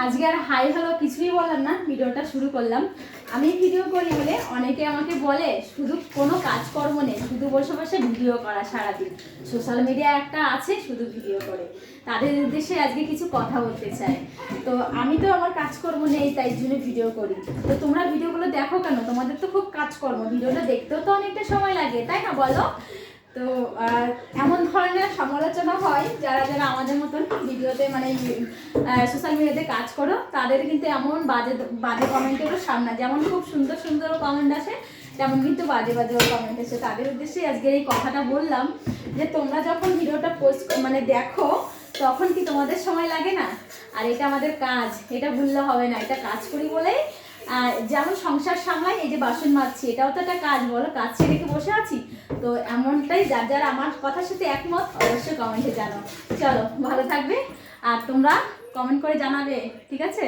আজকে আর hi hello কিছুই বললাম না, ভিডিওটা শুরু করলাম। আমি ভিডিও করি বলে অনেকে আমাকে বলে শুধু কোনো কাজকর্ম নেই, শুধু বসে বসে ভিডিও করা সারাদিন, সোশ্যাল মিডিয়া একটা আছে শুধু ভিডিও করে। তাদের উদ্দেশ্যে আজকে কিছু কথা বলতে চাই। তো আমি তো আমার কাজকর্ম নেই, তাই জন্য ভিডিও করি। তো তোমরা ভিডিওগুলো দেখো কেন? তোমাদের তো খুব কাজকর্ম, ভিডিওটা দেখতেও তো অনেকটা সময় লাগে, তাই না বলো? তো এমন ধরনের সমালোচনা হয় যারা যারা আমাদের মতন ভিডিওতে মানে সোশ্যাল মিডিয়াতে কাজ করো, তাদের কিন্তু এমন বাজে বাজে কমেন্টেরও সামনা, যেমন খুব সুন্দর সুন্দর কমেন্ট আসে তেমন কিন্তু বাজে বাজেও কমেন্ট আসে। তাদের উদ্দেশ্যে আজকে এই কথাটা বললাম যে তোমরা যখন ভিডিওটা পোস্ট মানে দেখো তখন কি তোমাদের সময় লাগে না? আর এটা আমাদের কাজ, এটা ভুললে হবে না, এটা কাজ করি বলেই যেমন সংসার সামলাই, এই যে বাসন মাজছি এটাও তো একটা কাজ, বলো? কাজ ছেড়ে কি বসে আছি? তো এমনটাই, যার যারা আমার কথার সাথে একমত অবশ্যই কমেন্টে জানাও। চলো, ভালো থাকবে আর তোমরা কমেন্ট করে জানাবে, ঠিক আছে?